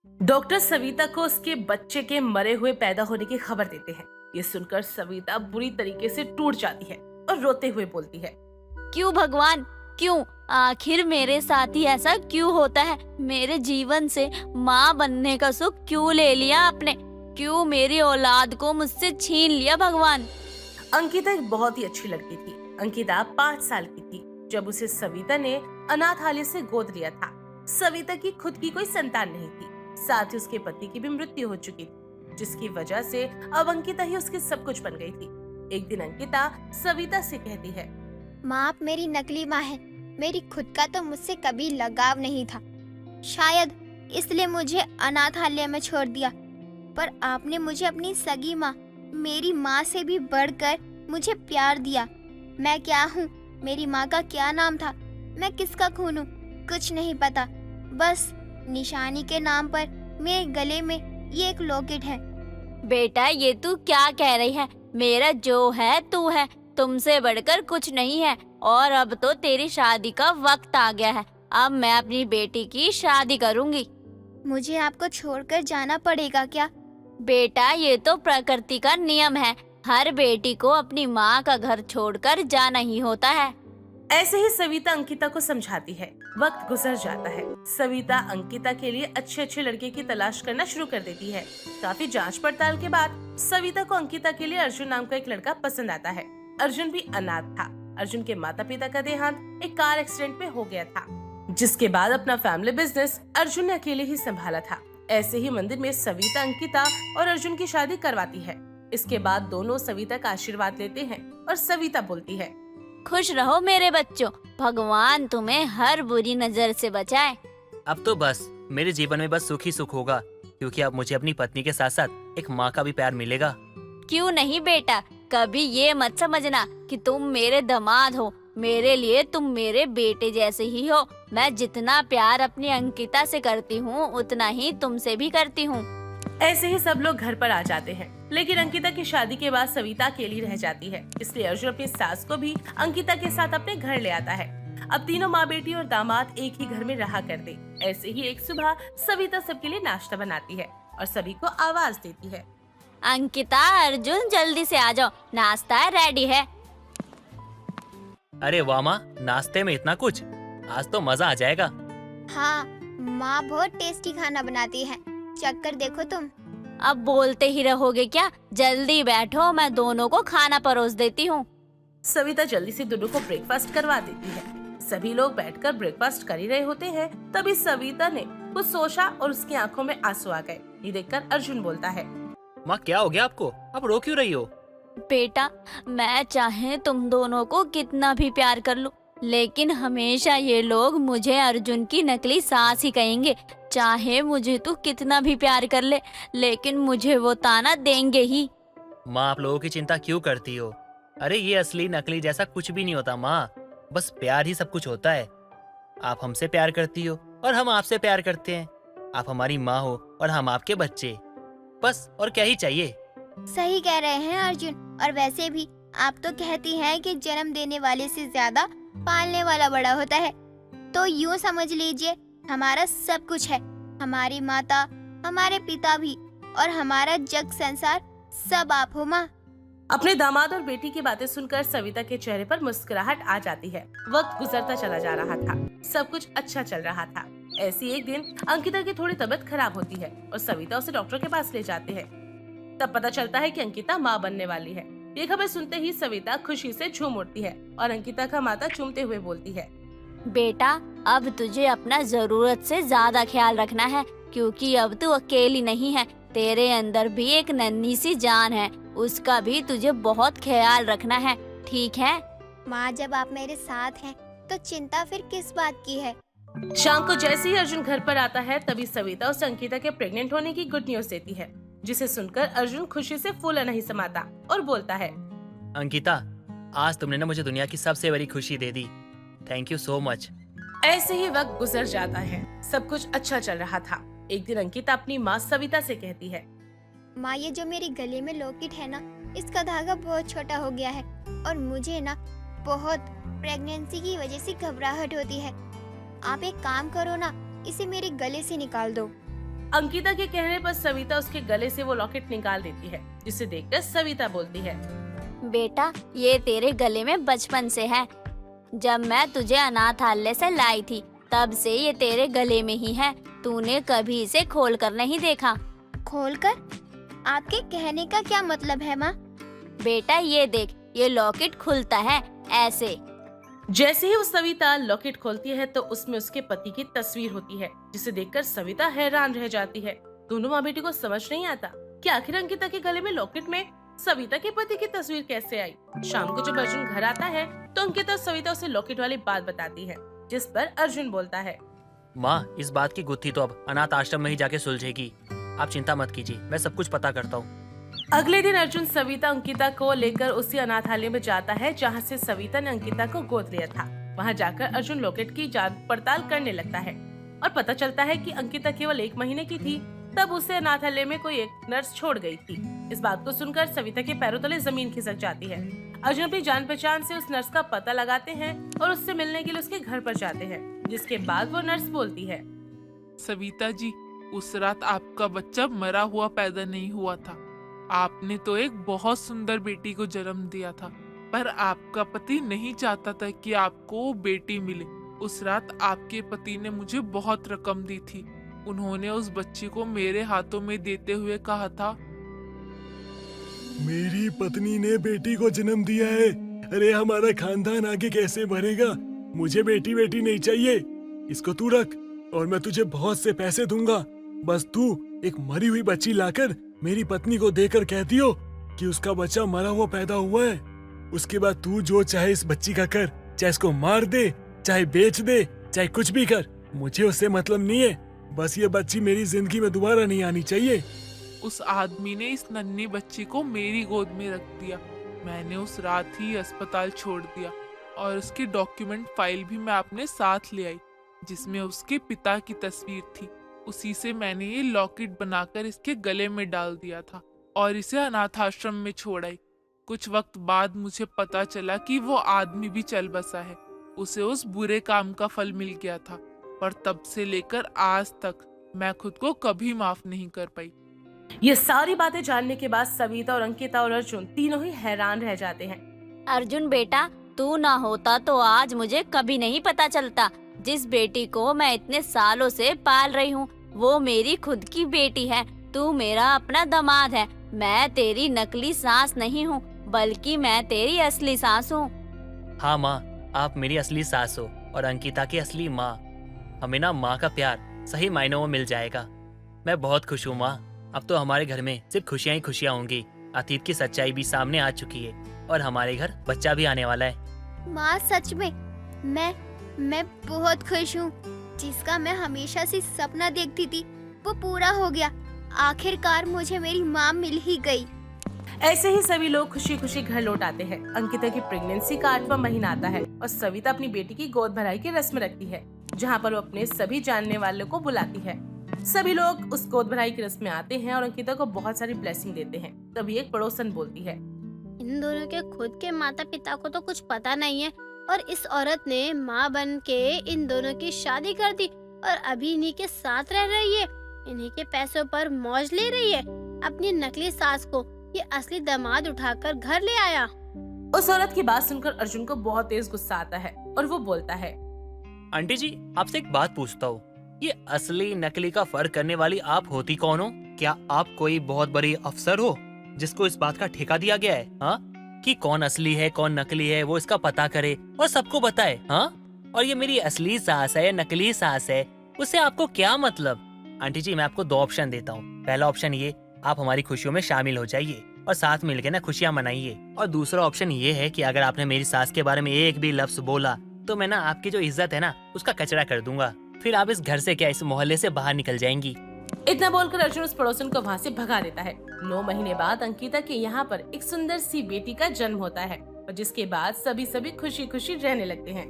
Doctor Savita को उसके बच्चे के मरे हुए पैदा होने की खबर देते हैं। ये सुनकर सविता बुरी तरीके से टूट जाती है और रोते हुए बोलती है, क्यों भगवान, क्यों? आखिर मेरे साथ ही ऐसा क्यों होता है? मेरे जीवन से माँ बनने का सुख क्यों ले लिया आपने? क्यों मेरी औलाद को मुझसे छीन लिया भगवान? अंकिता एक बहुत ही अच्छी लड़की थी। अंकिता 5 साल की थी जब उसे सविता ने अनाथालय से गोद लिया था। सविता की खुद की कोई संतान नहीं थी, साथ ही उसके पति की भी मृत्यु हो चुकी थी, जिसकी वजह से अब अंकिता ही उसकी सब कुछ बन गई थी। एक दिन अंकिता सविता से कहती है, माँ आप मेरी नकली माँ है। मेरी खुद का तो मुझसे कभी लगाव नहीं था, शायद इसलिए मुझे अनाथालय में छोड़ दिया। पर आपने मुझे अपनी सगी माँ, मेरी माँ से भी बढ़कर मुझे प्यार दिया। मैं क्या हूँ, मेरी माँ का क्या नाम था, मैं किसका खून हूँ, कुछ नहीं पता। बस निशानी के नाम पर मेरे गले में ये एक लॉकेट है। बेटा ये तू क्या कह रही है? मेरा जो है तू है, तुमसे बढ़कर कुछ नहीं है। और अब तो तेरी शादी का वक्त आ गया है। अब मैं अपनी बेटी की शादी करूंगी। मुझे आपको छोड़कर जाना पड़ेगा क्या? बेटा ये तो प्रकृति का नियम है, हर बेटी को अपनी माँ का घर छोड़कर जाना ही होता है। ऐसे ही सविता अंकिता को समझाती है। वक्त गुजर जाता है। सविता अंकिता के लिए अच्छे अच्छे लड़के की तलाश करना शुरू कर देती है। काफी जांच पड़ताल के बाद सविता को अंकिता के लिए अर्जुन नाम का एक लड़का पसंद आता है। अर्जुन भी अनाथ था। अर्जुन के माता पिता का देहांत एक कार एक्सीडेंट में हो गया था, जिसके बाद अपना फैमिली बिजनेस अर्जुन ने अकेले ही संभाला था। ऐसे ही मंदिर में सविता अंकिता और अर्जुन की शादी करवाती है। इसके बाद दोनों सविता का आशीर्वाद लेते हैं और सविता बोलती है, खुश रहो मेरे बच्चों, भगवान तुम्हें हर बुरी नजर से बचाए। अब तो बस मेरे जीवन में बस सुख ही सुख होगा, क्योंकि अब मुझे अपनी पत्नी के साथ साथ एक माँ का भी प्यार मिलेगा। क्यों नहीं बेटा, कभी ये मत समझना कि तुम मेरे दामाद हो। मेरे लिए तुम मेरे बेटे जैसे ही हो। मैं जितना प्यार अपनी अंकिता से करती हूँ उतना ही तुमसे भी करती हूँ। ऐसे ही सब लोग घर पर आ जाते हैं, लेकिन अंकिता की शादी के बाद सविता अकेली रह जाती है। इसलिए अर्जुन अपनी सास को भी अंकिता के साथ अपने घर ले आता है। अब तीनों माँ बेटी और दामाद एक ही घर में रहा करते। ऐसे ही एक सुबह सविता सबके लिए नाश्ता बनाती है और सभी को आवाज देती है, अंकिता, अर्जुन जल्दी से आ जाओ, नाश्ता रेडी है। अरे वाह माँ, नाश्ते में इतना कुछ, आज तो मजा आ जाएगा। हाँ, माँ बहुत टेस्टी खाना बनाती है, चक्कर देखो तुम। अब बोलते ही रहोगे क्या? जल्दी बैठो, मैं दोनों को खाना परोस देती हूँ। सविता जल्दी से दोनों को ब्रेकफास्ट करवा देती है। सभी लोग बैठकर ब्रेकफास्ट कर ही रहे होते हैं, तभी सविता ने कुछ सोचा और उसकी आंखों में आंसू आ गए। ये देखकर अर्जुन बोलता है, माँ क्या हो गया आपको? आप रो क्यों रही हो? बेटा, मैं चाहे तुम दोनों को कितना भी प्यार कर लूं, लेकिन हमेशा ये लोग मुझे अर्जुन की नकली सास ही कहेंगे। चाहे मुझे तू कितना भी प्यार कर ले, लेकिन मुझे वो ताना देंगे ही। माँ आप लोगों की चिंता क्यों करती हो? अरे ये असली नकली जैसा कुछ भी नहीं होता माँ, बस प्यार ही सब कुछ होता है। आप हमसे प्यार करती हो और हम आपसे प्यार करते हैं। आप हमारी माँ हो और हम आपके बच्चे, बस और क्या ही चाहिए। सही कह रहे हैं अर्जुन। और वैसे भी आप तो कहती हैं कि जन्म देने वाले से ज्यादा पालने वाला बड़ा होता है। तो यूँ समझ लीजिए हमारा सब कुछ है, हमारी माता, हमारे पिता भी, और हमारा जग संसार सब आप हो माँ। अपने दामाद और बेटी की बातें सुनकर सविता के चेहरे पर मुस्कुराहट आ जाती है। वक्त गुजरता चला जा रहा था, सब कुछ अच्छा चल रहा था। ऐसी एक दिन अंकिता की थोड़ी तबीयत खराब होती है और सविता उसे डॉक्टर के पास ले जाते हैं। तब पता चलता है कि अंकिता माँ बनने वाली है। ये खबर सुनते ही सविता खुशी से झूम उठती है और अंकिता का माथा चूमते हुए बोलती है, बेटा, अब तुझे अपना जरूरत से ज्यादा ख्याल रखना है, क्योंकि अब तू अकेली नहीं है। तेरे अंदर भी एक नन्ही सी जान है, उसका भी तुझे बहुत ख्याल रखना है, ठीक है? माँ जब आप मेरे साथ हैं तो चिंता फिर किस बात की है। शाम को जैसे ही अर्जुन घर पर आता है, तभी सविता उसे अंकिता के प्रेग्नेंट होने की गुड न्यूज देती है, जिसे सुनकर अर्जुन खुशी से फूला नहीं समाता और बोलता है, अंकिता, आज तुमने ना मुझे दुनिया की सबसे बड़ी खुशी दे दी। Thank you so much. ऐसे ही वक्त गुजर जाता है। सब कुछ अच्छा चल रहा था। एक दिन अंकिता अपनी माँ सविता से कहती है, माँ ये जो मेरे गले में लॉकेट है ना, इसका धागा बहुत छोटा हो गया है और मुझे ना बहुत प्रेगनेंसी की वजह से घबराहट होती है। आप एक काम करो ना, इसे मेरे गले से निकाल दो। अंकिता के कहने पर सविता उसके गले से वो लॉकेट निकाल देती है, जिसे देखकर सविता बोलती है, बेटा ये तेरे गले में बचपन से है। जब मैं तुझे अनाथालय से लाई थी तब से ये तेरे गले में ही है। तूने कभी इसे खोल कर नहीं देखा। खोलकर? आपके कहने का क्या मतलब है माँ? बेटा ये देख, ये लॉकेट खुलता है ऐसे। जैसे ही वो सविता लॉकेट खोलती है तो उसमें उसके पति की तस्वीर होती है, जिसे देखकर सविता हैरान रह जाती है। दोनों माँ बेटी को समझ नहीं आता कि आखिर अंकिता के गले में लॉकेट में सविता के पति की तस्वीर कैसे आई। शाम को जब अर्जुन घर आता है तो अंकिता और सविता उसे लॉकेट वाली बात बताती है, जिस पर अर्जुन बोलता है, माँ इस बात की गुत्थी तो अब अनाथ आश्रम में ही जाके सुलझेगी। आप चिंता मत कीजिए, मैं सब कुछ पता करता हूँ। अगले दिन अर्जुन सविता अंकिता को लेकर उसी अनाथालय में जाता है जहाँ से सविता ने अंकिता को गोद लिया था। वहाँ जाकर अर्जुन लॉकेट की जांच पड़ताल करने लगता है और पता चलता है कि अंकिता केवल 1 महीने की थी तब उसे अनाथालय में कोई एक नर्स छोड़ गई थी। इस बात को सुनकर सविता के पैरों तले जमीन खिसक जाती है। अर्जुन अपनी जान पहचान से उस नर्स का पता लगाते हैं और उससे मिलने के लिए उसके घर पर जाते हैं, जिसके बाद वो नर्स बोलती है, सविता जी, उस रात आपका बच्चा मरा हुआ पैदा नहीं हुआ था। आपने तो एक बहुत सुंदर बेटी को जन्म दिया था, पर आपका पति नहीं चाहता था कि आपको बेटी मिले। उस रात आपके पति ने मुझे बहुत रकम दी थी। उन्होंने उस बच्ची को मेरे हाथों में देते हुए कहा था, मेरी पत्नी ने बेटी को जन्म दिया है। अरे हमारा खानदान आगे कैसे बढ़ेगा? मुझे बेटी नहीं चाहिए। इसको तू रख और मैं तुझे बहुत से पैसे दूंगा। बस तू एक मरी हुई बच्ची लाकर मेरी पत्नी को देकर कहती हो कि उसका बच्चा मरा हुआ पैदा हुआ है। उसके बाद तू जो चाहे इस बच्ची का कर, चाहे इसको मार दे, चाहे बेच दे, चाहे कुछ भी कर, मुझे उससे मतलब नहीं है। बस ये बच्ची मेरी जिंदगी में दोबारा नहीं आनी चाहिए। उस आदमी ने इस नन्ही बच्ची को मेरी गोद में रख दिया। मैंने उस रात ही अस्पताल छोड़ दिया और उसकी डॉक्यूमेंट फाइल भी मैं अपने साथ ले आई, जिसमें उसके पिता की तस्वीर थी। उसी से मैंने ये लॉकेट बनाकर इसके गले में डाल दिया था और इसे अनाथाश्रम में छोड़ आई। कुछ वक्त बाद मुझे पता चला कि वो आदमी भी चल बसा है। उसे उस बुरे काम का फल मिल गया था, पर तब से लेकर आज तक मैं खुद को कभी माफ नहीं कर पाई। ये सारी बातें जानने के बाद सविता और अंकिता और अर्जुन तीनों ही हैरान रह जाते हैं। अर्जुन बेटा, तू ना होता तो आज मुझे कभी नहीं पता चलता। जिस बेटी को मैं इतने सालों से पाल रही हूँ वो मेरी खुद की बेटी है। तू मेरा अपना दामाद है। मैं तेरी नकली सास नहीं हूँ, बल्कि मैं तेरी असली सास हूँ। हाँ माँ, आप मेरी असली सास हो और अंकिता की असली माँ। हमें ना माँ का प्यार सही मायनों में मिल जाएगा। मैं बहुत खुश हूँ माँ। अब तो हमारे घर में सिर्फ खुशियाँ ही खुशियाँ होंगी। अतीत की सच्चाई भी सामने आ चुकी है और हमारे घर बच्चा भी आने वाला है। माँ सच में मैं बहुत खुश हूँ। जिसका मैं हमेशा से सपना देखती थी वो पूरा हो गया। आखिरकार मुझे मेरी माँ मिल ही गई। ऐसे ही सभी लोग खुशी खुशी घर लौट आते हैं। अंकिता की प्रेगनेंसी का 8वां महीना आता है और सविता अपनी बेटी की गोद भराई की रस्म रखती है, जहाँ पर वो अपने सभी जानने वालों को बुलाती है। सभी लोग उस गोद भराई की रस्म में आते हैं और अंकिता को बहुत सारी ब्लेसिंग देते हैं। तभी एक पड़ोसन बोलती है, इन दोनों के खुद के माता पिता को तो कुछ पता नहीं है और इस औरत ने माँ बन के इन दोनों की शादी कर दी और अभी इन्हीं के साथ रह रही है। इन्हीं के पैसों पर मौज ले रही है। अपनी नकली सास को ये असली दामाद उठाकर घर ले आया। उस औरत की बात सुनकर अर्जुन को बहुत तेज गुस्सा आता है और वो बोलता है, आंटी जी, आपसे एक बात पूछता हूँ, ये असली नकली का फर्क करने वाली आप होती कौन हो? क्या आप कोई बहुत बड़ी अफसर हो जिसको इस बात का ठेका दिया गया है कि कौन असली है कौन नकली है वो इसका पता करे और सबको बताए? और ये मेरी असली सास है नकली सास है, उससे आपको क्या मतलब? आंटी जी, मैं आपको 2 ऑप्शन देता हूँ। पहला ऑप्शन ये, आप हमारी खुशियों में शामिल हो जाइए और साथ मिलकर ना खुशियाँ मनाइए। और दूसरा ऑप्शन ये है कि अगर आपने मेरी सास के बारे में एक भी लफ्ज बोला तो मैं ना आपकी जो इज्जत है ना उसका कचरा कर दूंगा। फिर आप इस घर से क्या इस मोहल्ले से बाहर निकल जाएंगी। इतना बोलकर अर्जुन उस पड़ोसन को वहाँ से भगा देता है। 9 महीने बाद अंकिता के यहाँ पर एक सुंदर सी बेटी का जन्म होता है और जिसके बाद सभी खुशी खुशी रहने लगते हैं।